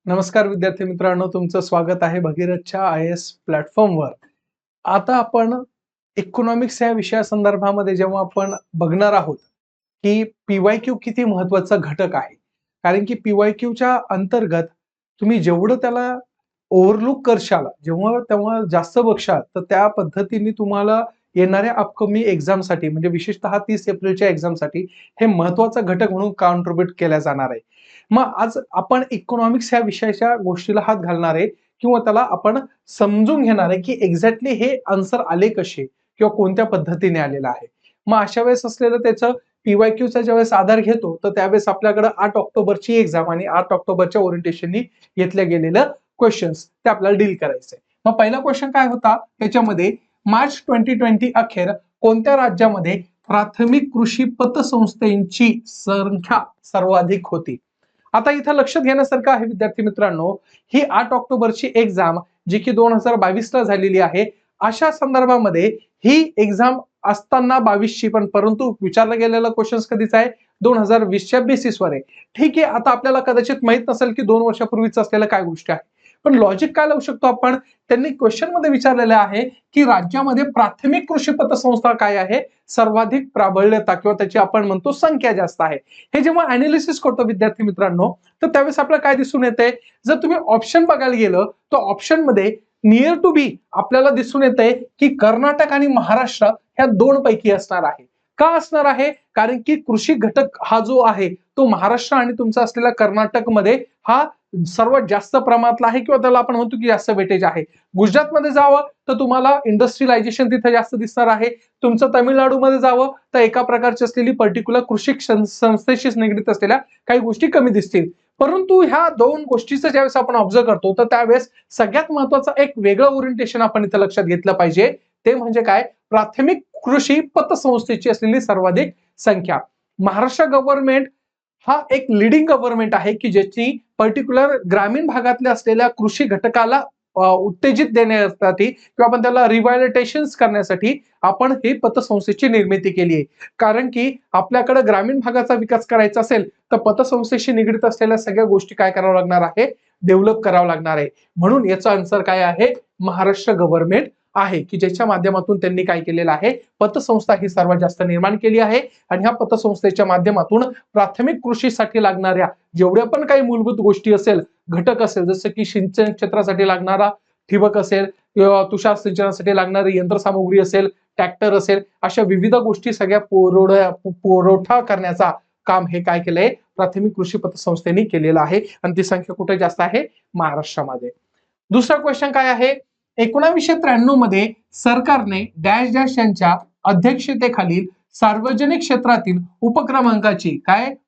नमस्कार विद्यार्थी मित्रांनो, तुमचं स्वागत आहे भगीरथच्या IAS प्लॅटफॉर्मवर. आता आपण इकॉनॉमिक्स या विषयासंदर्भामध्ये जेव्हा आपण बघणार आहोत, की पी-वाय-क्यू किती महत्त्वाचा घटक आहे. कारण की पी-वाय-क्यूच्या अंतर्गत तुम्ही जेवढं त्याला ओव्हरलूक करशाल, जेव्हा तेव्हा जास्त बघशाल, तर त्या पद्धतीने तुम्हाला येणाऱ्या अपकमिंग एक्झामसाठी म्हणजे विशेषतः 30 एप्रिलच्या एक्झामसाठी हे महत्त्वाचा घटक म्हणून कॉन्ट्रिब्यूट केला जाणार आहे. मग आज आपण इकॉनॉमिक्स ह्या विषयाच्या गोष्टीला हात घालणार आहे किंवा त्याला आपण समजून घेणार आहे, की एक्झॅक्टली हे आन्सर आले कसे किंवा कोणत्या पद्धतीने आलेलं आहे. मग अशा वेळेस असलेलं त्याचं पी-वाय-क्यूचा ज्यावेळेस आधार घेतो, तर त्यावेळेस आपल्याकडे 8 ऑक्टोबरची एक्झाम आणि 8 ऑक्टोबरच्या ओरिएंटेशननी घेतल्या गेलेलं क्वेश्चन्स ते आपल्याला डील करायचंय. मग पहिला क्वेश्चन काय होता त्याच्यामध्ये मार्च 2020 अखेर कोणत्या राज्यामध्ये प्राथमिक कृषी पतसंस्थेची संख्या सर्वाधिक होती? आता इथं लक्षात घेण्यासारखं आहे विद्यार्थी मित्रांनो, ही 8 ऑक्टोबरची एक्झाम जी की 2022 ला झालेली आहे. अशा संदर्भामध्ये ही एक्झाम असताना 22ची पण परंतु विचारला गेलेला क्वेश्चन कधीचा आहे 2020च्या बेसिसवर आहे. ठीक आहे, आता आपल्याला कदाचित माहित नसेल की 2 वर्षापूर्वीच असलेल्या काय गोष्टी आहेत. पण लॉजिक काय लावू शकतो आपण? त्यांनी क्वेश्चन मध्ये विचारलेलं आहे की राज्यामध्ये प्राथमिक कृषी पतसंस्था काय आहे? सर्वाधिक प्राबल्यता किंवा त्याची आपण म्हणतो संख्या जास्त आहे. हे जेव्हा अनालिसिस करतो विद्यार्थी मित्रांनो, तर त्यावेळेस आपल्याला काय दिसून येते, जर तुम्ही ऑप्शन बघायला गेलं तर ऑप्शन मध्ये नियर टू बी आपल्याला दिसून येते की कर्नाटक आणि महाराष्ट्र ह्या दोन पैकी असणार आहे. का असणार आहे? कारण की कृषी घटक हा जो आहे तो महाराष्ट्र आणि तुमचा असलेला कर्नाटक मध्ये हा सर्वात जास्त प्रमाणातला आहे किंवा त्याला आपण म्हणतो की जास्त वेटेज आहे. गुजरातमध्ये जावं तर तुम्हाला इंडस्ट्रियलायझेशन तिथे जास्त दिसणार आहे. तुमचं तामिळनाडूमध्ये जावं तर एका प्रकारची असलेली पर्टिक्युलर कृषी संस्थेशी निगडीत असलेल्या काही गोष्टी कमी दिसतील. परंतु ह्या दोन गोष्टीचं ज्यावेळेस आपण ऑब्झर्व करतो तर त्यावेळेस सगळ्यात महत्वाचं एक वेगळं ओरिएंटेशन आपण इथं लक्षात घेतलं पाहिजे. ते म्हणजे काय? प्राथमिक कृषी पतसंस्थेची असलेली सर्वाधिक संख्या. महाराष्ट्र गव्हर्नमेंट हा एक लीडिंग गव्हर्नमेंट आहे की ज्याची पर्टिक्युलर ग्रामीण भागातल्या असलेल्या कृषी घटकाला उत्तेजित देण्यासाठी किंवा आपण त्याला रिव्हायलिटेशन करण्यासाठी आपण ही पतसंस्थेची निर्मिती केली आहे. कारण की आपल्याकडे ग्रामीण भागाचा विकास करायचा असेल तर पतसंस्थेशी निगडीत असलेल्या सगळ्या गोष्टी काय करावं लागणार आहे? डेव्हलप करावं लागणार आहे. म्हणून याचा आन्सर काय आहे? महाराष्ट्र गव्हर्नमेंट आहे की ज्याच्या माध्यमातून त्यांनी काय केलेलं आहे? पतसंस्था ही सर्वात जास्त निर्माण केली आहे आणि ह्या पतसंस्थेच्या माध्यमातून प्राथमिक कृषीसाठी लागणाऱ्या जेवढ्या पण काही मूलभूत गोष्टी असेल, घटक असेल, जसं की सिंचन क्षेत्रासाठी लागणारा ठिबक असेल किंवा तुषार सिंचनासाठी लागणारी यंत्रसामुग्री असेल, ट्रॅक्टर असेल, अशा विविध गोष्टी सगळ्या पुरवठा करण्याचा काम हे काय केलंय? प्राथमिक कृषी पतसंस्थेने केलेलं आहे आणि ती संख्या कुठे जास्त आहे? महाराष्ट्रामध्ये. दुसरा क्वेश्चन काय आहे? 1993 मध्ये सरकारने डॅश डॅश यांच्या अध्यक्षतेखालील सार्वजनिक क्षेत्रातील उपक्रमांकाची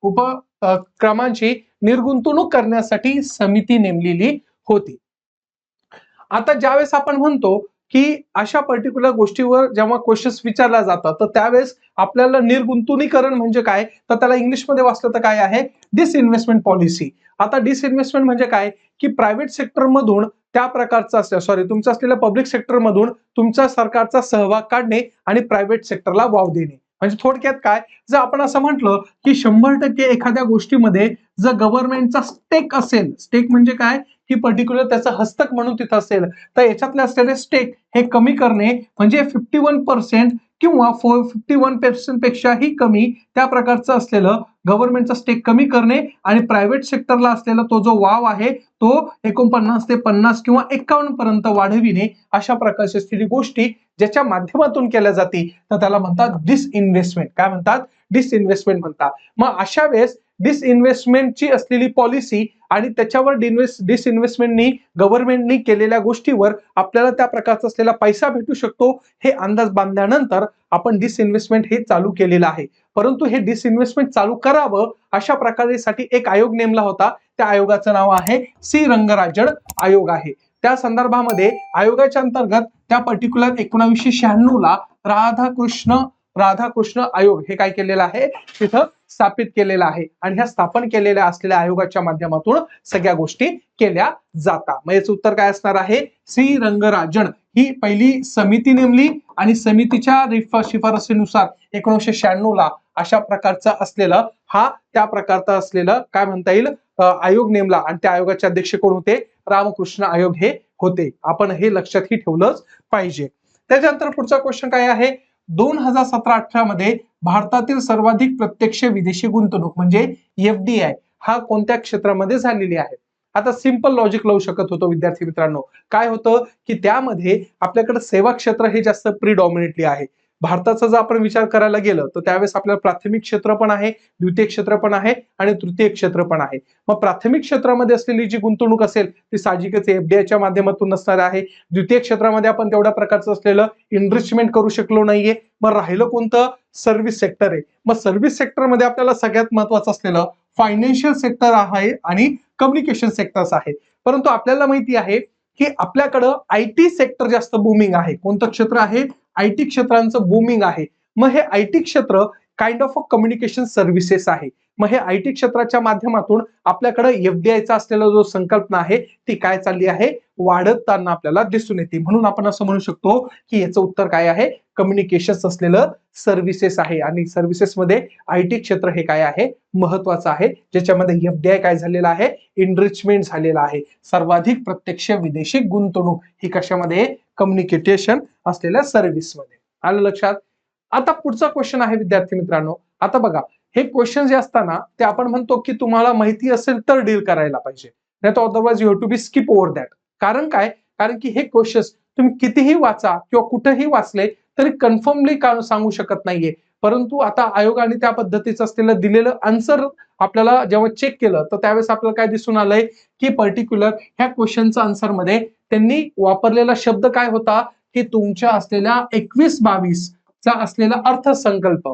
उपक्रमांची निर्गुंतवणूक करण्यासाठी समिती नेमलेली होती. आता ज्यावेळेस आपण म्हणतो की अशा पर्टिक्युलर गोष्टीवर जेव्हा क्वेश्चन्स विचारला जातात तर त्यावेळेस आपल्याला निर्गुंतवणीकरण म्हणजे काय? तर त्याला इंग्लिशमध्ये वाचलं तर काय आहे? Disinvestment policy. आता डिसइन्व्हेस्टमेंट म्हणजे काय? की प्रायव्हेट सेक्टर मधून त्या प्रकारचा तुमचा असलेल्या पब्लिक सेक्टर मधून तुमच्या सरकारचा सहभाग काढणे आणि प्रायव्हेट सेक्टरला वाव देणे. म्हणजे थोडक्यात काय? जर आपण असं म्हटलं की 100% एखाद्या गोष्टीमध्ये जर गव्हर्नमेंटचा स्टेक असेल, स्टेक म्हणजे काय? की पर्टिक्युलर त्याचा हस्तक म्हणून तिथं असेल, तर याच्यातले असलेले स्टेक हे कमी करणे म्हणजे 51% किंवा 51% पेक्षाही कमी त्या प्रकारचं असलेलं गव्हर्नमेंटचा स्टेक कमी करणे आणि प्रायव्हेट सेक्टरला असलेला तो जो वाव आहे तो 49 ते 50 किंवा 51 पर्यंत वाढविणे. अशा प्रकारची असलेली गोष्टी ज्याच्या माध्यमातून केल्या जाते तर त्याला म्हणतात डिसइन्व्हेस्टमेंट. काय म्हणतात? डिसइन्व्हेस्टमेंट म्हणतात. मग अशा वेळेस डिसइन्व्हेस्टमेंटची असलेली पॉलिसी आणि त्याच्यावर डिसइन्व्हेस्टमेंटनी गव्हर्नमेंटनी केलेल्या गोष्टीवर आपल्याला त्या प्रकारचा असलेला पैसा भेटू शकतो हे अंदाज बांधल्यानंतर आपण डिसइन्व्हेस्टमेंट हे चालू केलेलं आहे. परंतु हे डिसइन्व्हेस्टमेंट चालू करावं अशा प्रकारेसाठी एक आयोग नेमला होता. त्या आयोगाचं नाव आहे सी रंगराजन आयोग आहे. त्या संदर्भामध्ये आयोगाच्या अंतर्गत त्या पर्टिक्युलर 1996 ला राधाकृष्ण आयोग हे काय केलेलं आहे? तिथं स्थापित केलेला आहे आणि ह्या स्थापन केलेल्या असलेल्या आयोगाच्या माध्यमातून सगळ्या गोष्टी केल्या जातात. मग याचं उत्तर काय असणार आहे? सी रंगराजन ही पहिली समिती नेमली आणि समितीच्या शिफारसीनुसार 1996 ला अशा प्रकारचा असलेला हा त्या प्रकारचा असलेला काय म्हणता येईल आयोग नेमला आणि त्या आयोगाचे अध्यक्ष कोण होते? रामकृष्ण आयोग हे होते. आपण हे लक्षातही ठेवलंच पाहिजे. त्याच्यानंतर पुढचा क्वेश्चन काय आहे? 2017-18 मध्ये भारतातील सर्वाधिक प्रत्यक्ष विदेशी गुंतवणूक म्हणजे एफडीआय हा कोणत्या क्षेत्रामध्ये झालेली आहे? आता सिंपल लॉजिक लावू शकत होतो विद्यार्थी मित्रांनो. काय होतं की त्यामध्ये आपल्याकडे सेवा क्षेत्र हे जास्त प्रिडॉमिनेटली आहे. भारताचा जर आपण विचार करायला गेलं तर त्यावेळेस आपल्याला प्राथमिक क्षेत्र पण आहे, द्वितीय क्षेत्र पण आहे आणि तृतीय क्षेत्र पण आहे. मग प्राथमिक क्षेत्रामध्ये असलेली जी गुंतवणूक असेल ती साहजिकच एफडीआयच्या माध्यमातून नसणार आहे. द्वितीय क्षेत्रामध्ये आपण तेवढ्या प्रकारचं असलेलं इन्व्हेस्टमेंट करू शकलो नाहीये. मग राहिलं कोणतं? सर्व्हिस सेक्टर आहे. मग सर्व्हिस सेक्टरमध्ये आपल्याला सगळ्यात महत्वाचं असलेलं फायनान्शियल सेक्टर आहे आणि कम्युनिकेशन सेक्टर्स आहे. परंतु आपल्याला माहिती आहे की आपल्याकडं आयटी सेक्टर जास्त बूमिंग आहे. कोणतं क्षेत्र आहे? आयटी क्षेत्रांचं बूमिंग आहे. मग हे आयटी क्षेत्र kind of a communication services आहे. मग हे आयटी क्षेत्राच्या माध्यमातून आपल्याकडे एफडीआयचा असलेला जो संकल्पना आहे ती काय चालली आहे? वाढताना आपल्याला दिसून येते. म्हणून आपण असं म्हणू शकतो की याचं उत्तर काय आहे? कम्युनिकेशन असलेलं सर्व्हिसेस आहे आणि सर्व्हिसेसमध्ये आयटी क्षेत्र हे काय आहे? महत्वाचं आहे. ज्याच्यामध्ये एफडीआय काय झालेला आहे? इनरिचमेंट झालेला आहे. सर्वाधिक प्रत्यक्ष विदेशी गुंतवणूक ही कशामध्ये? कम्युनिकेशन असलेल्या सर्व्हिसमध्ये. आलं लक्षात? आता पुढचा क्वेश्चन आहे विद्यार्थी मित्रांनो. आता बघा हे क्वेश्चन जे असताना ते आपण म्हणतो की तुम्हाला माहिती असेल तर डील करायला पाहिजे, नाही तर otherwise you have to be skip over that. कारण काय? कारण की हे क्वेश्चन्स तुम्ही कितीही वाचा किंवा कुठेही वाचले तरी कन्फर्मली सांगू शकत नाहीये. परंतु आता आयोगाने त्या पद्धतीचं असलेलं दिलेलं आन्सर आपल्याला जेव्हा चेक केलं तर त्यावेळेस आपल्याला काय दिसून आलंय की पर्टिक्युलर ह्या क्वेश्चनचा आन्सर मध्ये त्यांनी वापरलेला शब्द काय होता की तुमच्या असलेल्या 21-22 चा असलेला अर्थसंकल्प.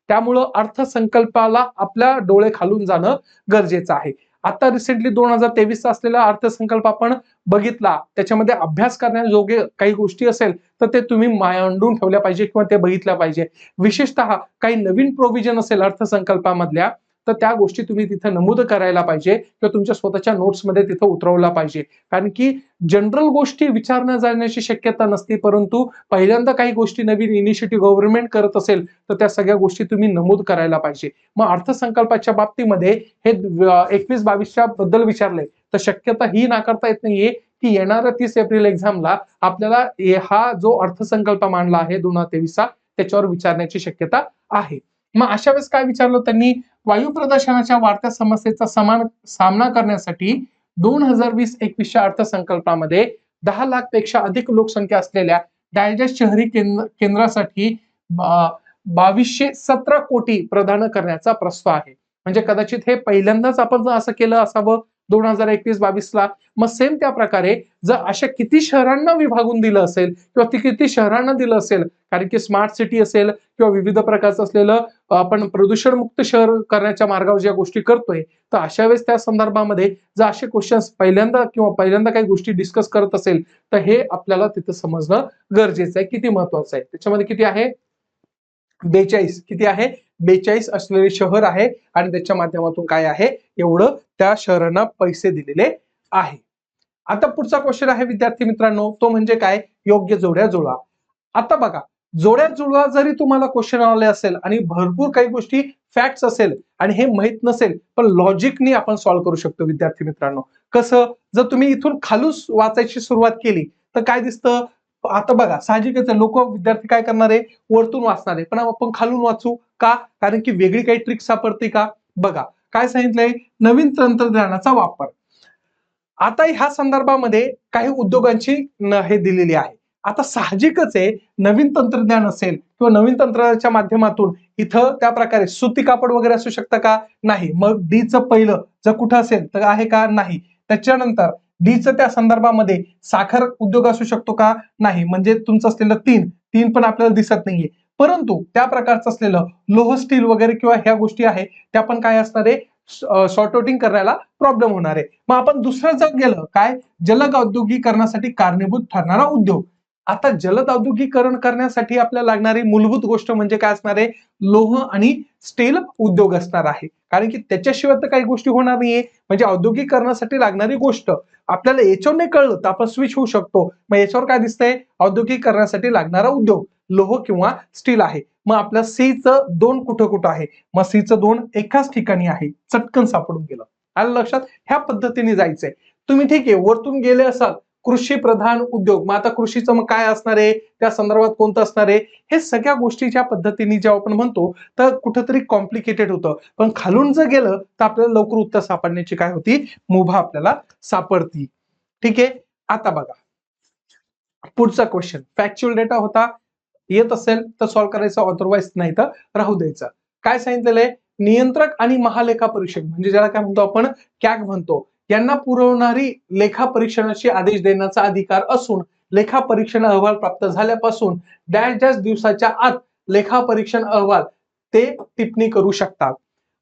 त्यामुळं अर्थसंकल्पाला आपल्या डोळे खालून जाणं गरजेचं आहे. आता रिसेंटली 2023 चा असलेला अर्थसंकल्प आपण बघितला, त्याच्यामध्ये अभ्यास करण्याजोगे काही गोष्टी असेल तर ते तुम्ही मांडून ठेवल्या पाहिजे किंवा ते बघितल्या पाहिजे. विशेषतः काही नवीन प्रोव्हिजन असेल अर्थसंकल्पामधल्या तर त्या गोष्टी तुम्ही तिथे नमूद करायला पाहिजे किंवा तुमच्या स्वतःच्या नोट्समध्ये तिथं उतरवला पाहिजे. कारण की जनरल गोष्टी विचारण्या जाण्याची शक्यता नसते, परंतु पहिल्यांदा काही गोष्टी नवीन इनिशिएटिव्ह गव्हर्नमेंट करत असेल तर त्या सगळ्या गोष्टी तुम्ही नमूद करायला पाहिजे. मग अर्थसंकल्पाच्या बाबतीमध्ये हे 21-22च्या बद्दल विचारले तर शक्यता ही नाकारता येत नाहीये की येणाऱ्या 30 एप्रिल एक्झामला आपल्याला हा जो अर्थसंकल्प मांडला आहे 2023चा त्याच्यावर विचारण्याची शक्यता आहे. मग अशा वेळेस काय विचारलं त्यांनी? वायू प्रदूषणाच्या वाढत्या समस्येचा सामना करण्यासाठी 2020-21च्या अर्थसंकल्पामध्ये 10 लाख पेक्षा अधिक लोकसंख्या असलेल्या डायजेस्ट शहरी केंद्रासाठी 2217 कोटी प्रदान करण्याचा प्रस्ताव आहे. म्हणजे कदाचित हे पहिल्यांदाच आपण असं केलं असावं 2021-22 ला. मग सेम त्या प्रकारे जर अशा किती शहरांना विभागून दिलं असेल किंवा ती किती शहरांना दिलं असेल, कारण की स्मार्ट सिटी असेल किंवा विविध प्रकारचं असलेलं आपण प्रदूषणमुक्त शहर करण्याच्या मार्गावर ज्या गोष्टी करतोय तर अशा वेळेस त्या संदर्भामध्ये जर असे क्वेश्चन्स पहिल्यांदा काही गोष्टी डिस्कस करत असेल तर हे आपल्याला तिथं समजणं गरजेचं आहे, किती महत्वाचं आहे. त्याच्यामध्ये किती आहे? 42. किती आहे? 42 असलेले शहर आहे आणि त्याच्या माध्यमातून काय आहे? एवढं त्या शहरांना पैसे दिलेले आहे. आता पुढचा क्वेश्चन आहे विद्यार्थी मित्रांनो, तो म्हणजे काय? योग्य जोड्या जुळवा. आता बघा जोड्या जुळवा जरी तुम्हाला क्वेश्चन आले असेल आणि भरपूर काही गोष्टी फॅक्ट्स असेल आणि हे माहित नसेल पण लॉजिकनी आपण सॉल्व्ह करू शकतो विद्यार्थी मित्रांनो. कसं? जर तुम्ही इथून खालून वाचायची सुरुवात केली तर काय दिसतं? आता बघा साहजिकच लोक विद्यार्थी काय करणार आहे? वरतून वाचणार आहे, पण आपण खालून वाचू का? कारण की वेगळी काही ट्रिक सापडते का? बघा काय सांगितलंय? नवीन तंत्रज्ञानाचा वापर. आता ह्या संदर्भामध्ये काही उद्योगांची हे दिलेली आहे. आता साहजिकच आहे नवीन तंत्रज्ञान असेल किंवा नवीन तंत्रज्ञानाच्या माध्यमातून इथं त्या प्रकारे सुती कापड वगैरे असू शकतं का? नाही. मग डीचं पहिलं जर कुठं असेल तर आहे का? नाही. त्याच्यानंतर डीचं त्या संदर्भामध्ये साखर उद्योग असू शकतो का? नाही. म्हणजे तुमचं असलेलं तीन पण आपल्याला दिसत नाहीये. परंतु त्या प्रकारचं असलेलं लोह स्टील वगैरे किंवा ह्या गोष्टी आहे त्या पण काय असणार आहे? सॉर्ट आउटिंग करायला प्रॉब्लेम होणार आहे. मग आपण दुसरं जर गेलं काय? जलद औद्योगिकरणासाठी कारणीभूत ठरणारा उद्योग. आता जलद औद्योगिकरण करण्यासाठी आपल्याला लागणारी मूलभूत गोष्ट म्हणजे काय असणार आहे? लोह आणि स्टील उद्योग असणार आहे. कारण की त्याच्याशिवाय तर काही गोष्टी होणार नाहीये. म्हणजे औद्योगिकरणासाठी लागणारी गोष्ट आपल्याला याच्यावर नाही कळलं तर आपण स्विच होऊ शकतो. मग याच्यावर काय दिसतंय? औद्योगिकरणासाठी लागणारा उद्योग. लोह किंवा स्टील आहे. मग आपल्या सीचं 2 कुठं कुठं आहे? मग सीचं 2 एकाच ठिकाणी आहे. चटकन सापडून गेलं. आलं लक्षात? ह्या पद्धतीने जायचंय. तुम्ही ठीक आहे वरतून गेले असाल कृषी प्रधान उद्योग. मग आता कृषीचं मग काय असणार आहे? त्या संदर्भात कोणतं असणार आहे? हे सगळ्या गोष्टीच्या पद्धतीने जेव्हा आपण म्हणतो तर कुठेतरी कॉम्प्लिकेटेड होतं. पण खालून जर गेलं तर आपल्याला लवकर उत्तर सापडण्याची काय होती? मुभा आपल्याला सापडती. ठीक आहे. आता बघा पुढचा क्वेश्चन फॅक्च्युअल डेटा होता. येत असेल तर सॉल्व्ह करायचं, अदरवाईज नाही तर राहू द्यायचं. काय सांगितलेलं आहे? नियंत्रक आणि महालेखा परीक्षक म्हणजे ज्याला काय म्हणतो आपण कॅग म्हणतो, यांना पुरवणारी लेखा परीक्षणाचे आदेश देण्याचा अधिकार असून लेखा परीक्षण अहवाल प्राप्त झाल्यापासून डॅश डॅश दिवसाच्या आत लेखा परीक्षण अहवाल ते टिप्पणी करू शकतात.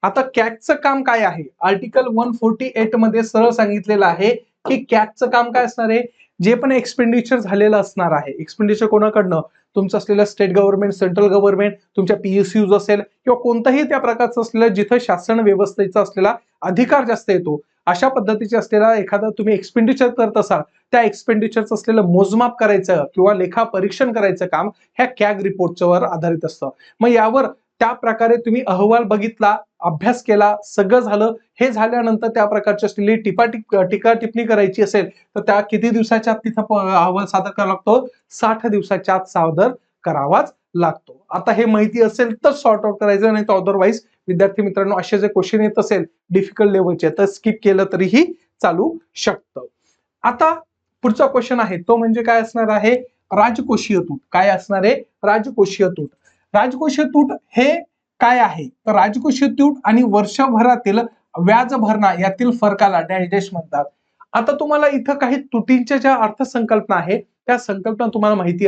आता कॅगचं काम काय आहे? आर्टिकल 148 मध्ये सरळ सांगितलेलं आहे की कॅगचं काम काय असणार आहे? जे पण एक्सपेंडिचर झालेलं असणार आहे, एक्सपेंडिचर कोणाकडनं? तुमचं असलेलं स्टेट गव्हर्नमेंट, सेंट्रल गव्हर्नमेंट, तुमच्या PSUज असेल किंवा कोणताही त्या प्रकारचं असलेलं जिथं शासन व्यवस्थेचा असलेला अधिकार जास्त येतो, अशा पद्धतीचे असलेला एखादा तुम्ही एक्सपेंडिचर करत असाल, त्या एक्सपेंडिचरचं असलेलं मोजमाप करायचं किंवा लेखा परीक्षण करायचं काम ह्या कॅग रिपोर्टवर आधारित असतं. मग यावर त्या प्रकारे तुम्ही अहवाल बघितला, अभ्यास केला, सगळं झालं. हे झाल्यानंतर त्या प्रकारची असलेली टीका टिप्पणी करायची असेल तर त्या किती दिवसाच्या आत तिथं अहवाल सादर करावा लागतो? 60 दिवसाच्या आत सादर करावाच लागतो. आता हे माहिती असेल तर सॉर्ट आउट करायचं, नाही तर अदरवाईज विद्यार्थी मित्रांनो असे जे क्वेश्चन येत असेल डिफिकल्ट लेवलचे तर स्किप केलं तरीही चालू शकतं. आता पुढचा क्वेश्चन आहे तो म्हणजे काय असणार आहे? राजकोषीय तूट. काय असणार आहे? राजकोषीय तूट. राजकोषीय तूट हे काय आहे? तर राजकोषीय तूट आणि वर्षभरातील व्याज भरणा यातील फरकाला डॅश डॅश म्हणतात. आता तुम्हाला इथं काही तुटींच्या ज्या अर्थसंकल्पना आहेत त्या संकल्पना तुम्हाला माहिती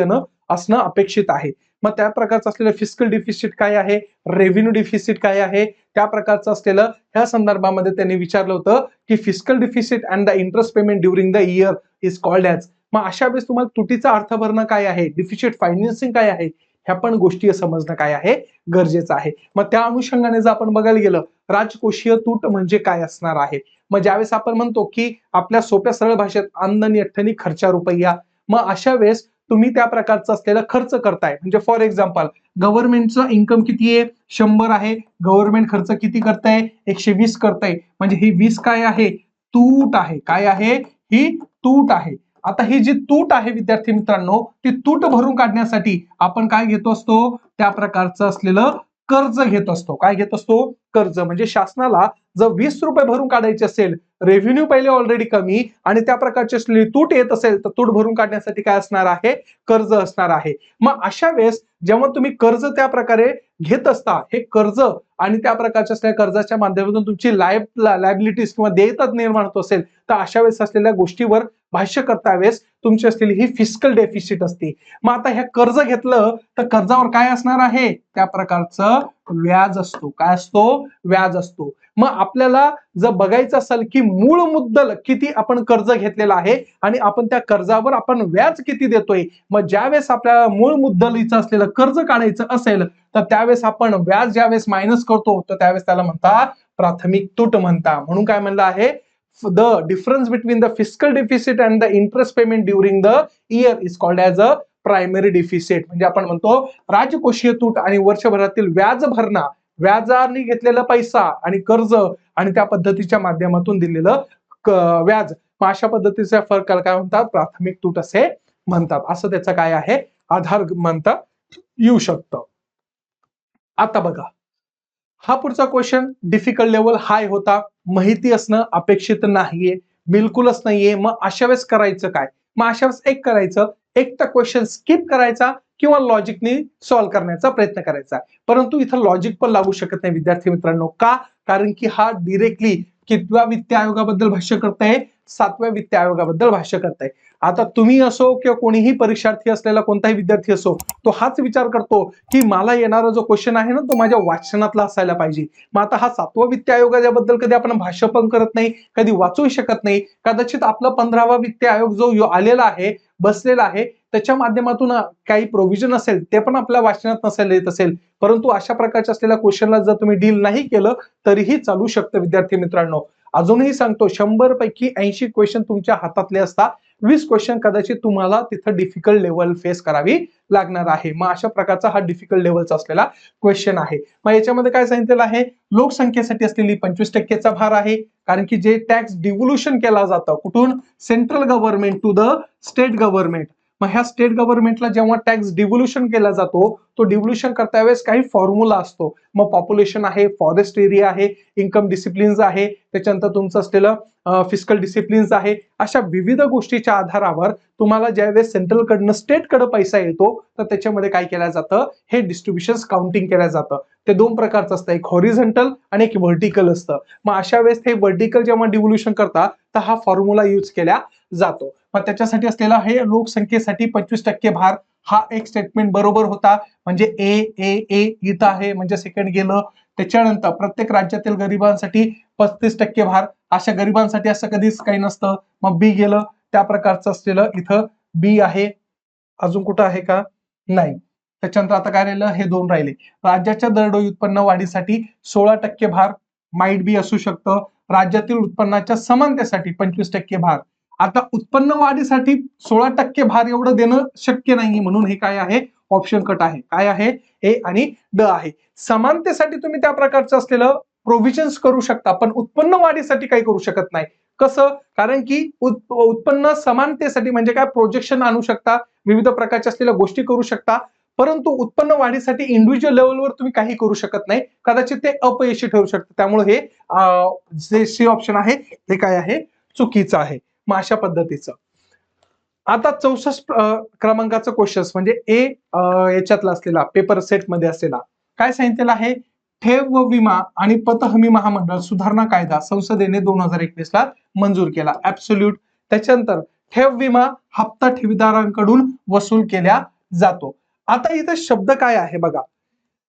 असणं अपेक्षित आहे. मग त्या प्रकारचं असलेलं फिस्कल डिफिसिट काय आहे? रेव्हेन्यू डिफिसिट काय आहे? त्या प्रकारचं असलेलं ह्या संदर्भामध्ये त्यांनी विचारलं होतं की fiscal deficit and the interest payment during the year is called as. मग अशा वेळेस तुम्हाला तुटीचा अर्थ भरणं काय आहे? डिफिसिट फायनान्सिंग काय आहे? ह्या पण गोष्टी समजणं काय आहे? गरजेचं आहे. मग त्या अनुषंगाने जर आपण बघायला गेलं राजकोषीय तूट म्हणजे काय असणार आहे? मग ज्यावेळेस आपण म्हणतो की आपल्या सोप्या सरळ भाषेत आमदनी अठ्ठनी खर्चा रुपया, मग अशा वेळेस तुम्ही त्या प्रकारचा असलेला खर्च करताय. म्हणजे फॉर एक्झाम्पल गव्हर्नमेंटचं इन्कम किती आहे? 100 आहे. गव्हर्नमेंट खर्च किती करताय? 120 करताय. म्हणजे ही 20 काय आहे? तूट आहे. काय आहे? ही तूट आहे. आता ही जी तूट आहे विद्यार्थी मित्रांनो, ती तूट भरून काढण्यासाठी आपण काय घेतो असतो? त्या प्रकारचं असलेलं कर्ज घेत असतो. काय घेत असतो? कर्ज. म्हणजे शासनाला जर 20 रुपये भरून काढायचे असेल, रेव्हेन्यू पहिले ऑलरेडी कमी आणि त्या प्रकारची असलेली तूट येत असेल तर तूट भरून काढण्यासाठी काय असणार आहे? कर्ज असणार आहे. मग अशा वेळेस जेव्हा तुम्ही कर्ज त्या प्रकारे घेत असता, हे कर्ज आणि त्या प्रकारच्या असलेल्या कर्जाच्या माध्यमातून तुमची लायबिलिटीज किंवा देयता निर्माण होत असेल तर अशा वेळेस असलेल्या गोष्टीवर भाष्य करता वेळेस तुमची असलेली ही फिस्कल डेफिसिट असते. मग आता हे कर्ज घेतलं तर कर्जावर काय असणार आहे? त्या प्रकारचं व्याज असतो. काय असतो? व्याज असतो. मग आपल्याला जर बघायचं असेल की मूळ मुद्दल किती आपण कर्ज घेतलेला आहे आणि आपण त्या कर्जावर आपण व्याज किती देतोय, मग ज्यावेळेस आपल्याला मूळ मुद्दलीचं असलेलं कर्ज काढायचं असेल तर त्यावेळेस आपण व्याज ज्यावेळेस मायनस करतो तर त्यावेळेस त्याला म्हणता प्राथमिक तूट म्हणता. म्हणून काय म्हणलं आहे? The difference between the fiscal deficit and the interest payment during the year is called as a primary deficit. म्हणजे आपण म्हणतो राजकोषीय तूट आणि वर्षभरातील व्याज भरणा, व्याजाने घेतलेला पैसा आणि कर्ज आणि त्या पद्धतीच्या माध्यमातून दिलेलं व्याज, अशा पद्धतीच्या फरकाला काय म्हणतात? प्राथमिक तूट असे म्हणतात. असं त्याचा काय आहे? आधार म्हणता येऊ शकतं. आता बघा हा पुढचा क्वेश्चन डिफिकल्ट लेवल हाय होता. माहिती असणं अपेक्षित नाहीये, बिलकुलच नाहीये. मग अशा वेळेस करायचं काय? मग अशा वेळेस एक करायचं, एक तर क्वेश्चन स्किप करायचा किंवा लॉजिकनी सॉल्व्ह करण्याचा प्रयत्न करायचा. परंतु इथं लॉजिक पण लागू शकत नाही विद्यार्थी मित्रांनो. का? कारण की हा डिरेक्टली कितव्या वित्त आयोगाबद्दल भाष्य करताय? 7व्या वित्त आयोगाबद्दल भाष्य करताय. आता तुम्ही असो किंवा कोणीही परीक्षार्थी असलेला कोणताही विद्यार्थी असो, तो हाच विचार करतो की मला येणारा जो क्वेश्चन आहे ना तो माझ्या वाचनातला असायला पाहिजे. मग आता हा 7वा वित्त आयोगाबद्दल कधी आपण भाष्य पण करत नाही, कधी वाचू शकत नाही. कदाचित आपला 15वा वित्त आयोग जो आलेला आहे, बसलेला आहे, त्याच्या माध्यमातून काही प्रोव्हिजन असेल ते पण आपल्या वाचनात नसेल येत असेल. परंतु अशा प्रकारच्या असलेल्या क्वेश्चनला जर तुम्ही डील नाही केलं तरीही चालू शकतं विद्यार्थी मित्रांनो. अजूनही सांगतो 100 पैकी 80 क्वेश्चन तुमच्या हातातले असतात. 20 क्वेश्चन कदाचित तुम्हाला तिथं डिफिकल्ट लेवल फेस करावी लागणार आहे. मग अशा प्रकारचा हा डिफिकल्ट लेवलचा असलेला क्वेश्चन आहे. मग याच्यामध्ये काय सांगितलेलं आहे, लोकसंख्येसाठी असलेली 25% भार आहे, कारण की जे टॅक्स डिव्होल्युशन केला जातं कुठून, central government to the state government. मग ह्या स्टेट गव्हर्नमेंटला जेव्हा टॅक्स डिव्होल्युशन केला जातो, तो डिव्होल्युशन करता वेळेस काही फॉर्म्युला असतो. मग पॉप्युलेशन आहे, फॉरेस्ट एरिया आहे, इन्कम डिसिप्लिन्स आहे, त्याच्यानंतर तुमचं असलेलं फिस्कल डिसिप्लिन्स आहे. अशा विविध गोष्टीच्या आधारावर तुम्हाला ज्यावेळेस सेंट्रलकडनं स्टेटकडे पैसा येतो, तर त्याच्यामध्ये काय केलं जातं, हे डिस्ट्रीब्युशन काउंटिंग केलं जातं. ते दोन प्रकारचं असतं, एक हॉरिझॉन्टल आणि एक व्हर्टिकल असतं. मग अशा वेळेस हे व्हर्टिकल जेव्हा डिव्होल्युशन करता, तर हा फॉर्म्युला यूज केला जातो. मग त्याच्यासाठी असलेला हे लोकसंख्येसाठी 25% भार, हा एक स्टेटमेंट बरोबर होता. म्हणजे ए इथं आहे, म्हणजे सेकंड गेलं. त्याच्यानंतर प्रत्येक राज्यातील गरिबांसाठी 35% भार, अशा गरिबांसाठी असं कधीच काही नसतं. मग बी गेलं, त्या प्रकारचं असलेलं इथं बी आहे. अजून कुठं आहे का, नाही. त्याच्यानंतर आता काय राहिलं, हे दोन राहिले. राज्याच्या दरडोई उत्पन्न वाढीसाठी 16% भार, माइट बी असू शकतं. राज्यातील उत्पन्नाच्या समानतेसाठी 25% भार. आता उत्पन्न वाढीसाठी 16% भार एवढं देणं शक्य नाही, म्हणून हे काय आहे, ऑप्शन कट आहे. काय आहे, ए आणि ड आहे. समानतेसाठी तुम्ही त्या प्रकारचं असलेलं प्रोव्हिजन्स करू शकता, पण उत्पन्न वाढीसाठी काही करू शकत नाही. कसं, कारण की उत्पन्न समानतेसाठी म्हणजे काय, प्रोजेक्शन आणू शकता, विविध प्रकारच्या असलेल्या गोष्टी करू शकता, परंतु उत्पन्न वाढीसाठी इंडिव्हिज्युअल लेवलवर तुम्ही काही करू शकत नाही. कदाचित ते अपयशी ठरू शकतं. त्यामुळे हे जे सी ऑप्शन आहे ते काय आहे, चुकीचं आहे. मग अशा पद्धतीचं. आता 64 क्रमांकाचं क्वेश्चन म्हणजे ए याच्यातला असलेला पेपर सेट मध्ये असलेला काय सांगितलेलं आहे, ठेव व विमा आणि पत हमी महामंडळ सुधारणा कायदा संसदेने 2021 ला मंजूर केला. ऍब्सोल्यूट. त्याच्यानंतर ठेव विमा हप्ता ठेवीदारांकडून वसूल केला जातो. आता इथे शब्द काय आहे बघा,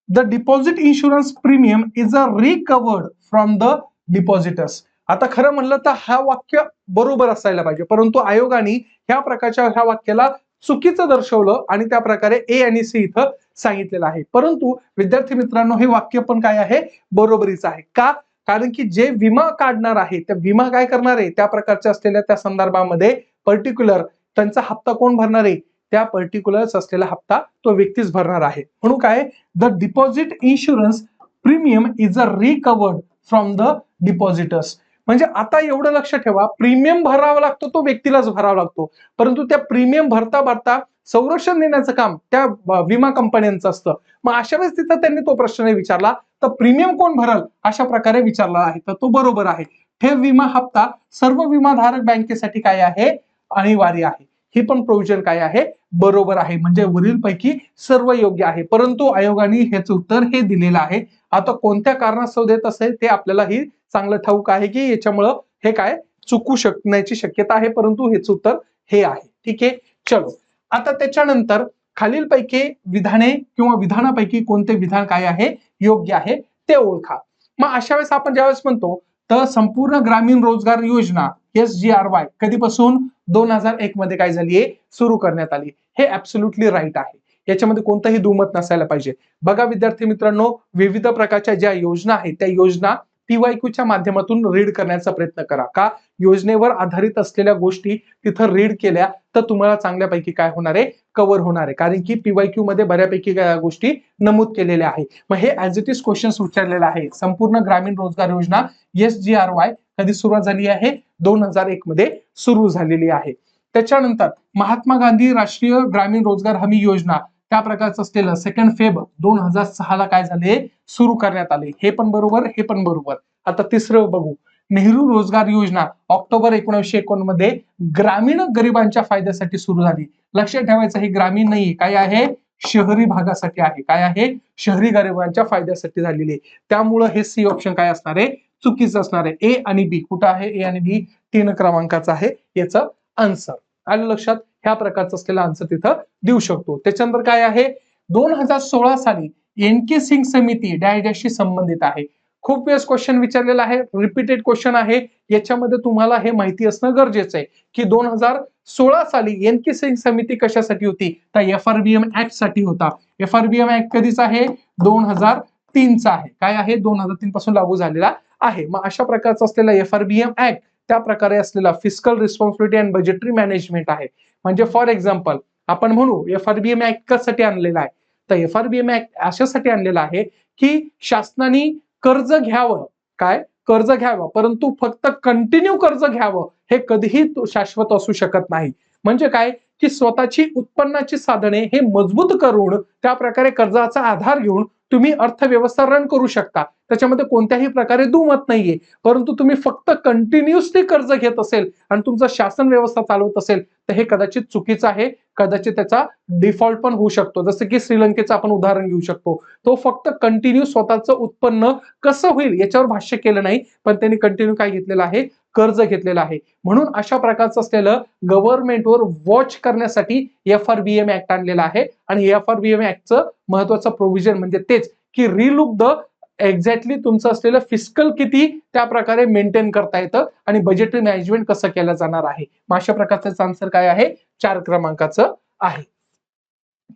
the deposit insurance premium is a recovered from the depositors. आता खरं म्हणलं तर हा वाक्य बरोबर असायला पाहिजे, परंतु आयोगाने ह्या प्रकारच्या ह्या वाक्याला चुकीचं दर्शवलं आणि त्या प्रकारे ए आणि सी इथं सांगितलेलं आहे. परंतु विद्यार्थी मित्रांनो, हे वाक्य पण काय आहे, बरोबरीच आहे. का, कारण की जे विमा काढणार आहे, त्या विमा काय करणार आहे, त्या प्रकारच्या असलेल्या त्या संदर्भामध्ये पर्टिक्युलर त्यांचा हप्ता कोण भरणार आहे, त्या पर्टिक्युलर असलेला हप्ता तो व्यक्तीच भरणार आहे. म्हणून काय, the deposit insurance premium is a recovered from the depositors. म्हणजे आता एवढं लक्ष ठेवा, प्रीमियम भरावा लागतो तो व्यक्तीलाच भरावा लागतो, परंतु त्या प्रीमियम भरता भरता संरक्षण देण्याचं काम त्या विमा कंपन्यांचं असतं. मग अशा वेळेस तिथं त्यांनी तो प्रश्न नाही विचारला, तर प्रीमियम कोण भरल अशा प्रकारे विचारला आहे, तर तो बरोबर आहे. ठेव विमा हप्ता सर्व विमाधारक बँकेसाठी काय आहे, अनिवार्य आहे. ही पण प्रोव्हिजन काय आहे, बरोबर आहे. म्हणजे वरील पैकी सर्व योग्य आहे, परंतु आयोगाने हेच उत्तर हे दिलेलं आहे. आता कोणत्या कारणास्तव देत असेल ते आपल्याला ही चांगलं ठाऊक आहे की याच्यामुळं हे काय चुकू शकण्याची शक्यता आहे, परंतु हेच उत्तर हे आहे. ठीक आहे, चलो. आता त्याच्यानंतर खालीलपैकी विधाने किंवा विधानापैकी कोणते विधान काय आहे, योग्य आहे ते ओळखा. मग अशा वेळेस आपण ज्यावेळेस म्हणतो, तर संपूर्ण ग्रामीण रोजगार योजना SGRY कधीपासून 2001 मध्ये काय झाली आहे, सुरू करण्यात आली. हे ऍब्सोल्युटली राईट आहे. याच्यामध्ये कोणतंही दुमत नसायला पाहिजे. बघा विद्यार्थी मित्रांनो, विविध प्रकारच्या ज्या योजना आहेत त्या योजना PYQच्या माध्यमातून रीड करण्याचा प्रयत्न करा. का, योजनेवर आधारित असलेल्या गोष्टी तिथं रीड केल्या तर तुम्हाला चांगल्यापैकी काय होणार आहे, कव्हर होणार आहे. कारण की PYQ मध्ये बऱ्यापैकी गोष्टी नमूद केलेल्या आहे. मग हे ऍज इट इज क्वेश्चन विचारलेला आहे. संपूर्ण ग्रामीण रोजगार योजना SGRY कधी सुरुवात झाली आहे, 2001 मध्ये सुरू झालेली आहे. त्याच्यानंतर महात्मा गांधी राष्ट्रीय ग्रामीण रोजगार हमी योजना त्या प्रकारचं असलेलं 2 फेब्रुवारी 2006 ला काय झाले, सुरू करण्यात आले. हे पण बरोबर, हे पण बरोबर. आता तिसरं बघू, नेहरू रोजगार योजना ऑक्टोबर 1951 मध्ये ग्रामीण गरिबांच्या फायद्यासाठी सुरू झाली. लक्षात ठेवायचं, हे ग्रामीण नाही, काय आहे, शहरी भागासाठी आहे. काय आहे, शहरी गरिबांच्या फायद्यासाठी झालेली आहे. त्यामुळं हे सी ऑप्शन काय असणार आहे, चुकीचं असणार आहे. ए आणि बी कुठं आहे, ए आणि बी 3 क्रमांकाचा आहे याचं आन्सर. आलं लक्षात, ह्या प्रकारचं असलेला आन्सर तिथं देऊ शकतो. त्याच्यानंतर काय आहे, 2016 साली एनके सिंग समिती डॅशशी संबंधित आहे. खूप वेळेस क्वेश्चन विचारलेला आहे, रिपीटेड क्वेश्चन आहे. याच्यामध्ये तुम्हाला हे माहिती असणं गरजेचं आहे की 2016 साली एनके सिंग समिती कशासाठी होती, तर FRBM ऍक्ट साठी होता. FRBM ऍक्ट कधीचा आहे, 2003 चा आहे. काय आहे, 2003 पासून लागू झालेला आहे. मग अशा प्रकारचा असलेला FRBM ऍक्ट त्या प्रकारे असलेला fiscal responsibility and budgetary management आहे. म्हणजे फॉर एक्झाम्पल आपण म्हणू FRBM ऍक्ट कशासाठी आणलेला आहे, तर FRBM ऍक्ट अशासाठी आणलेला आहे की शासनाने कर्ज घ्यावं, काय कर्ज घ्यावं, परंतु फक्त कंटिन्यू कर्ज घ्यावं हे कधीही शाश्वत असू शकत नाही. म्हणजे काय की स्वतःची उत्पन्नाची साधने हे मजबूत करून त्या प्रकारे कर्जाचा आधार घेऊन तुम्ही अर्थव्यवस्था रन करू शकता. त्याच्यामध्ये कोणत्याही प्रकारे दुमत नाहीये. परंतु तुम्ही फक्त कंटिन्युअसली कर्ज घेत असेल आणि तुमचं शासन व्यवस्था चालवत असेल तर हे कदाचित चुकीचं आहे. कदाचित त्याचा डिफॉल्ट पण होऊ शकतो. जसं की श्रीलंकेचं आपण उदाहरण घेऊ शकतो. तो फक्त कंटिन्यू स्वतःचं उत्पन्न कसं होईल याच्यावर भाष्य केलं नाही, पण त्यांनी कंटिन्यू काय घेतलेलं आहे, कर्ज घेतलेलं आहे. म्हणून अशा प्रकारचं असलेलं गव्हर्नमेंटवर वॉच करण्यासाठी FRBM ऍक्ट आणलेला आहे. आणि FRBM ऍक्टचं महत्वाचं प्रोव्हिजन म्हणजे तेच की रिलुक द एक्झॅक्टली तुमचं असलेलं फिस्कल किती त्या प्रकारे मेंटेन करता येतं आणि बजेटरी मॅनेजमेंट कसं केलं जाणार आहे. मग अशा प्रकारचं आन्सर काय आहे, 4 क्रमांकाचं आहे.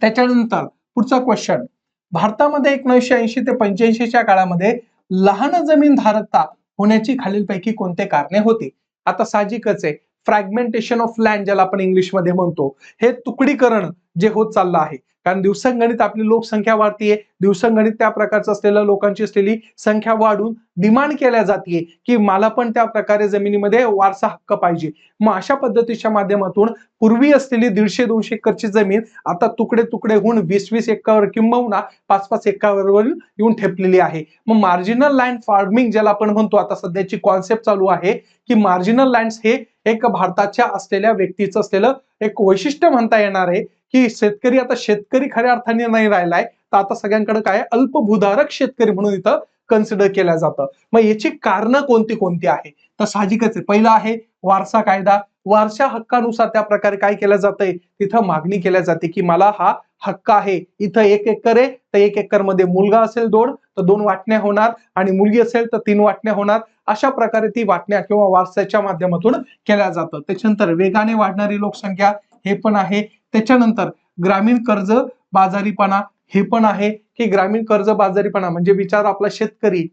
त्याच्यानंतर पुढचा क्वेश्चन, भारतामध्ये 1980 ते 85च्या काळामध्ये लहान जमीन धारकता होण्याची खालीलपैकी कोणते कारणे होती. आता साहजिकच आहे, फ्रॅगमेंटेशन ऑफ लँड ज्याला आपण इंग्लिशमध्ये म्हणतो, हे तुकडीकरण जे होत चाललं आहे. कारण दिवसेंगणित आपली लोकसंख्या वाढतीये, दिवसेंगणित त्या प्रकारचं असलेल्या लोकांची असलेली संख्या वाढून डिमांड केल्या जाते की मला पण त्या प्रकारे जमिनीमध्ये वारसा हक्क पाहिजे. मग अशा पद्धतीच्या माध्यमातून पूर्वी असलेली 150-200 एकरची जमीन आता तुकडे तुकडे होऊन 20-20 एकर किंबहुना 5-5 एकरवर येऊन ठेपलेली आहे. मग मार्जिनल लँड फार्मिंग ज्याला आपण म्हणतो, आता सध्याची कॉन्सेप्ट चालू आहे की मार्जिनल लँड्स हे एक भारताच्या असलेल्या व्यक्तीचं असलेलं एक वैशिष्ट्य म्हणता येणार आहे की शेतकरी आता शेतकरी खऱ्या अर्थाने नाही राहिलाय, तर आता सगळ्यांकडे काय अल्पभूधारक शेतकरी म्हणून इथं कन्सिडर केलं जातं. मग याची कारणं कोणती कोणती आहे, तर साहजिकच आहे. पहिला आहे वारसा कायदा. वारसा हक्कानुसार त्या प्रकारे काय केलं जातंय, तिथं मागणी केल्या जाते की मला हा हक्क आहे. इथं 1 एकर आहे तर 1 एकर मध्ये मुलगा असेल 2 तर 2 वाटण्या होणार आणि मुलगी असेल तर 3 वाटण्या होणार. अशा प्रकारे ती वाटण्या किंवा वारसाच्या माध्यमातून केल्या जातं. त्याच्यानंतर वेगाने वाढणारी लोकसंख्या हे पण आहे. त्याच्यानंतर ग्रामीण कर्ज बाजारीपणा हे पण आहे की ग्रामीण कर्ज बाजारीपणा म्हणजे विचार आपला शेतकरी,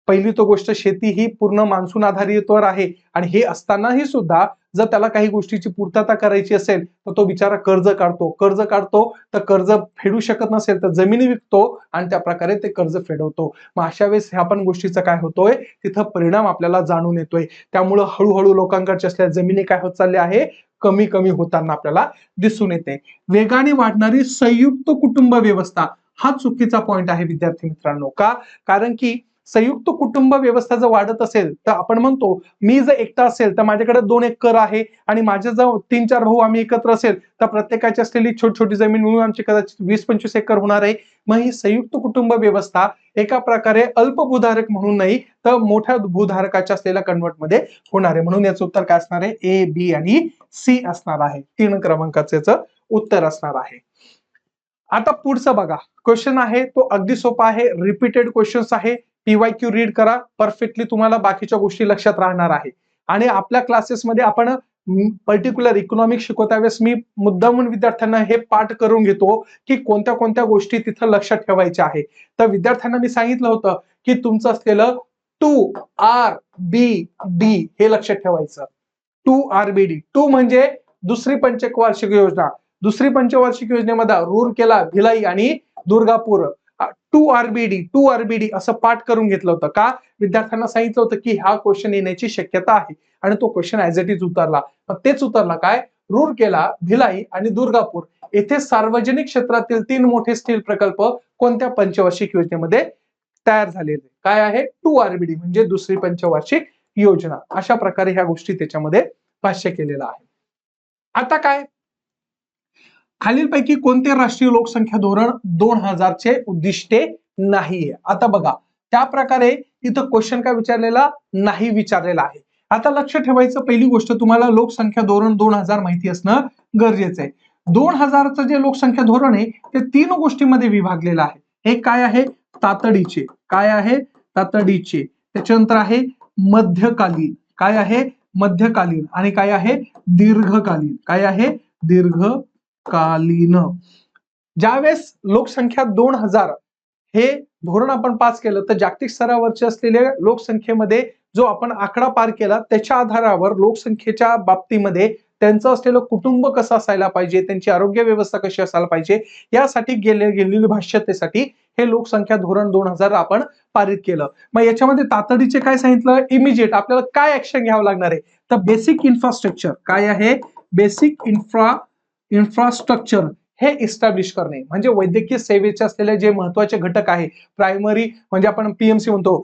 पहिली तो गोष्ट शेती ही पूर्ण मान्सून आधारितवर आहे आणि हे असतानाही सुद्धा जर त्याला काही गोष्टीची पूर्तता करायची असेल तर तो बिचारा कर्ज काढतो तर कर्ज फेडू शकत नसेल तर जमिनी विकतो आणि त्या प्रकारे ते कर्ज फेडवतो. मग अशा वेळेस ह्या पण गोष्टीचा काय होतोय, तिथं परिणाम आपल्याला जाणून येतोय. त्यामुळं हळूहळू लोकांकडच्या असलेल्या जमिनी काय होत चालल्या आहे, कमी कमी होताना आपल्याला दिसून येते. वेगाने वाढणारी संयुक्त कुटुंब व्यवस्था हा चुकीचा पॉइंट आहे विद्यार्थी मित्रांनो. का, कारण की संयुक्त कुटुंब व्यवस्था जर वाढत असेल तर आपण म्हणतो मी जर एकटा असेल तर माझ्याकडे 2 एकर आहे आणि माझ्या जर 3-4 भाऊ आम्ही एकत्र असेल तर प्रत्येकाची असलेली छोटी छोटी जमीन मिळून आमची कदाचित 20-25 एकर होणार आहे. मग ही संयुक्त कुटुंब व्यवस्था एका प्रकारे अल्पभूधारक म्हणून नाही तर मोठ्या भूधारकाच्या असलेल्या कन्वर्टमध्ये होणार आहे. म्हणून याचं उत्तर काय असणार आहे, A, B आणि C असणार आहे. 3 क्रमांकाचं याचं उत्तर असणार आहे. आता पुढचं बघा, क्वेश्चन आहे तो अगदी सोपा आहे, रिपीटेड क्वेश्चन्स आहे. PYQ रीड करा, परफेक्टली तुम्हाला बाकीच्या गोष्टी लक्षात राहणार आहे. आणि आपल्या क्लासेसमध्ये आपण पर्टिक्युलर इकॉनॉमिक्स शिकवता वेळेस मी मुद्दामून विद्यार्थ्यांना हे पाठ करून घेतो की कोणत्या कोणत्या गोष्टी तिथं लक्षात ठेवायच्या आहे. तर विद्यार्थ्यांना मी सांगितलं होतं की तुमचं असलेलं 2RBD हे लक्षात ठेवायचं. 2RBD 2 म्हणजे दुसरी पंचवार्षिक योजना. दुसरी पंचवार्षिक योजनेमध्ये रूरकेला, भिलाई आणि दुर्गापूर 2RBD असं पाठ करून घेतलं होतं. का, विद्यार्थ्यांना सांगितलं होतं की हा क्वेश्चन येण्याची शक्यता आहे आणि तो क्वेश्चन ऍज इट इज उतरला. मग तेच उतरला काय, रूरकेला, भिलाई आणि दुर्गापूर येथे सार्वजनिक क्षेत्रातील 3 मोठे स्टील प्रकल्प कोणत्या पंचवार्षिक योजनेमध्ये तयार झालेले. काय आहे, 2RBD म्हणजे दुसरी पंचवार्षिक योजना. अशा प्रकारे ह्या गोष्टी त्याच्यामध्ये भाष्य केलेलं आहे. आता काय, खालीलपैकी कोणते राष्ट्रीय लोकसंख्या धोरण 2000 चे उद्दिष्टे नाहीये. आता बघा, त्या प्रकारे इथं क्वेश्चन काय विचारलेला नाही विचारलेला आहे. आता लक्ष ठेवायचं, पहिली गोष्ट तुम्हाला लोकसंख्या धोरण 2000 माहिती असणं गरजेचं आहे. 2000चं जे लोकसंख्या धोरण आहे ते 3 गोष्टींमध्ये विभागलेलं आहे. एक काय आहे, तातडीचे. काय आहे, तातडीचे. त्याच्यानंतर आहे मध्यकालीन. काय आहे, मध्यकालीन. आणि काय आहे, दीर्घकालीन. काय आहे, दीर्घकालीन. ज्यावेळेस लोकसंख्या 2000 हे धोरण आपण पास केलं तर जागतिक स्तरावरच्या असलेल्या लोकसंख्येमध्ये जो आपण आकडा पार केला त्याच्या आधारावर लोकसंख्येच्या बाबतीमध्ये त्यांचं असलेलं कुटुंब कसं असायला पाहिजे, त्यांची आरोग्य व्यवस्था कशी असायला पाहिजे, यासाठी गेलेली भाष्यतेसाठी हे लोकसंख्या धोरण 2000 आपण पारित केलं. मग याच्यामध्ये तातडीचे काय सांगितलं, इमिजिएट आपल्याला काय ऍक्शन घ्यावं लागणार आहे, तर बेसिक इन्फ्रास्ट्रक्चर काय आहे, बेसिक इन्फ्रास्ट्रक्चर हे इस्टॅब्लिश करणे. म्हणजे वैद्यकीय सेवेचे असलेले जे महत्वाचे घटक आहे, प्रायमरी म्हणजे आपण पीएमसी म्हणतो,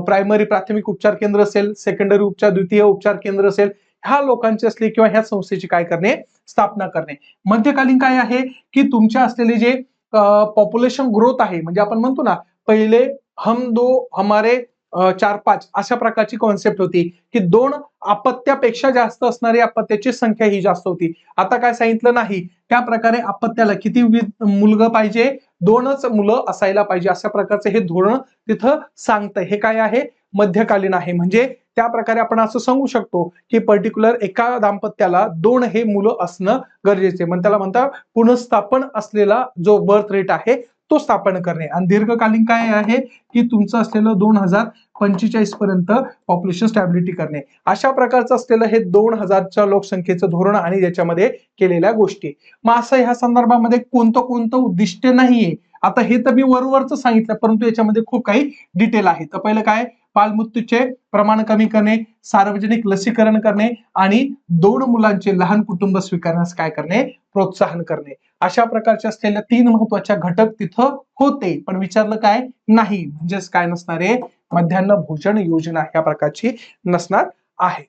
प्रायमरी प्राथमिक उपचार केंद्र असेल, सेकंडरी द्वितीय उपचार केंद्र असेल, ह्या लोकांची असली किंवा ह्या संस्थेची काय करणे, स्थापना करणे. मध्यकालीन काय आहे की तुमच्या असलेले जे पॉप्युलेशन ग्रोथ आहे, म्हणजे आपण म्हणतो ना पहिले हम दो हमारे 4-5 अशा प्रकारची कॉन्सेप्ट होती की 2 अपत्यापेक्षा जास्त असणारी अपत्याची संख्या ही जास्त होती. आता काय सांगितलं नाही, त्या प्रकारे अपत्याला किती मुलगा पाहिजे, 2च मुलं असायला पाहिजे, अशा प्रकारचं हे धोरण तिथं सांगतं. हे काय आहे, मध्यकालीन आहे. म्हणजे त्या प्रकारे आपण असं सांगू शकतो की पर्टिक्युलर एका दाम्पत्याला 2 हे मुलं असणं गरजेचे. मग त्याला म्हणतात पुनर्स्थापन असलेला जो बर्थ रेट आहे तो स्थापन करणे. आणि दीर्घकालीन काय आहे की तुमचं असलेलं 2045 पर्यंत पॉप्युलेशन स्टॅबिलिटी करणे. अशा प्रकारचं असलेलं हे 2000च्या लोकसंख्येचं धोरण आणि याच्यामध्ये केलेल्या गोष्टी. मग असं ह्या संदर्भामध्ये कोणतं उद्दिष्ट नाहीये. आता हे तर मी वरवरच सांगितलं, परंतु याच्यामध्ये खूप काही डिटेल आहे. तर पहिलं काय, बालमृत्यूचे प्रमाण कमी करणे, सार्वजनिक लसीकरण करणे आणि 2 मुलांचे लहान कुटुंब स्वीकारण्यास काय करणे, प्रोत्साहन करणे. अशा प्रकारचे असलेल्या 3 महत्वाच्या घटक तिथं होते. पण विचारलं काय नाही, म्हणजेच काय नसणार आहे, मध्यान्ह भोजन योजना ह्या प्रकारची नसणार आहे.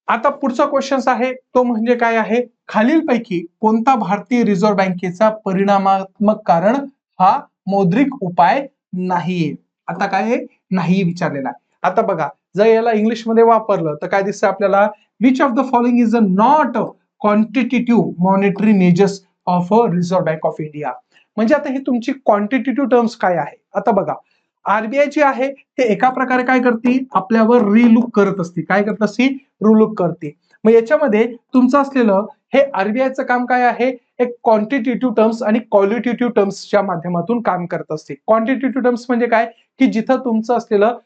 आता पुढचा क्वेश्चन आहे तो म्हणजे काय आहे, खालीलपैकी कोणता भारतीय रिझर्व्ह बँकेचा परिणामात्मक कारण हा मौद्रिक उपाय नाहीये. आता काय नाही विचारलेला आहे. आता बघा, जर याला इंग्लिश मध्ये वापरलं तर काय दिसतं आपल्याला, which of the following is not quantitative monetary measures of reserve bank of India. म्हणजे आता ही तुमची क्वांटिटेटिव्ह टर्म्स काय आहे. आता बघा, आरबीआय जी आहे ते एका प्रकारे काय करते, आपल्यावर रिलुक करत असते. काय करत असते, रिलुक करते. मग याच्यामध्ये तुमचं असलेलं हे आरबीआयचं काम काय आहे, एक क्वांटिटेटिव्ह टर्म्स आणि क्वालिटेटिव्ह टर्म्सच्या माध्यमातून काम करत असते. क्वांटिटेटिव्ह टर्म्स म्हणजे काय, की जिथं तुमचं असलेलं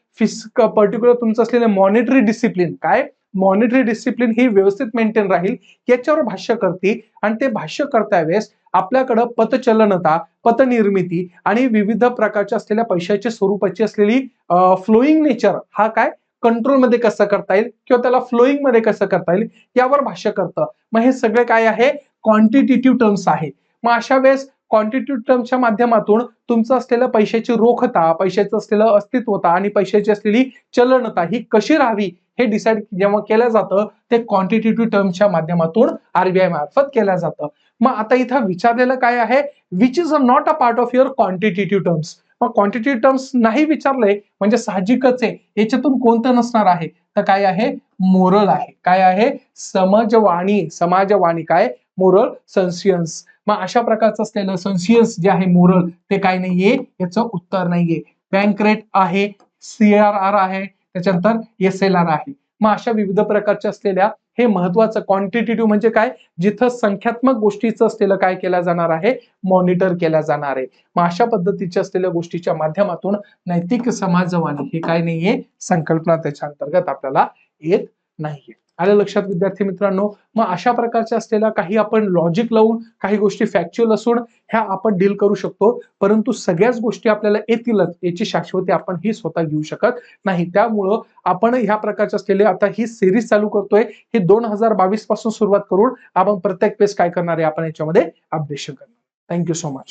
पर्टिक्युलर तुमचं असलेलं मॉनिटरी डिसिप्लिन, काय मॉनिटरी डिसिप्लिन ही व्यवस्थित मेंटेन राहील याच्यावर भाष्य करते. आणि ते भाष्य करता वेळेस आपल्याकडं पतचलनता, पतनिर्मिती आणि विविध प्रकारच्या असलेल्या पैशाच्या स्वरूपाची असलेली फ्लोईंग नेचर हा काय कंट्रोलमध्ये कसं करता येईल किंवा त्याला फ्लोईंग मध्ये कसं करता येईल यावर भाष्य करतं. मग हे सगळे काय आहे, क्वांटिटेटिव्ह टर्म्स आहे. मग अशा वेळेस क्वांटिटेटिव्ह टर्म्सच्या माध्यमातून तुमचं असलेलं पैशाची रोखता, पैशाचं असलेलं अस्तित्वता आणि पैशाची असलेली चलनता ही कशी राहावी हे डिसाईड जेव्हा केलं जातं ते क्वांटिटेटिव्ह टर्म्सच्या माध्यमातून आरबीआय मार्फत केलं जातं. मग आता इथं विचारलेलं काय आहे, which is not a part of your quantitative terms. मग क्वांटिटेटिव्ह टर्म्स नाही विचारलंय म्हणजे साहजिकच आहे, याच्यातून कोणतं नसणार आहे, तर काय आहे, मोरल आहे. काय आहे, समाजवाणी काय, मोरल सन्सियन्स. मग अशा प्रकारचं असलेलं सन्सियन्स जे आहे मोरल ते काय नाहीये, याचं उत्तर नाहीये. बँक रेट आहे, CRR आहे, त्याच्यानंतर SLR आहे. मग अशा विविध प्रकारच्या असलेल्या हे महत्वाचं क्वांटिटेटिव्ह म्हणजे काय, जिथं संख्यात्मक गोष्टीचं असलेलं काय केलं जाणार आहे, मॉनिटर केल्या जाणार आहे. मग अशा पद्धतीच्या असलेल्या गोष्टीच्या माध्यमातून नैतिक समाजवाणी हे काय नाहीये, संकल्पना त्याच्या अंतर्गत आपल्याला येत नाहीये. आलं लक्षात विद्यार्थी मित्रांनो. मग अशा प्रकारच्या असलेल्या काही आपण लॉजिक लावून काही गोष्टी फॅक्च्युअल असून ह्या आपण डील करू शकतो, परंतु सगळ्याच गोष्टी आपल्याला येतीलच याची शाश्वती आपण ही स्वतः घेऊ शकत नाही. त्यामुळं आपण ह्या प्रकारचे असलेले आता ही सिरीज चालू करतोय, ही 2022 पासून सुरुवात करून आपण प्रत्येक वेळेस काय करणार आहे, आपण याच्यामध्ये अपडेशन करणार. Thank you so much.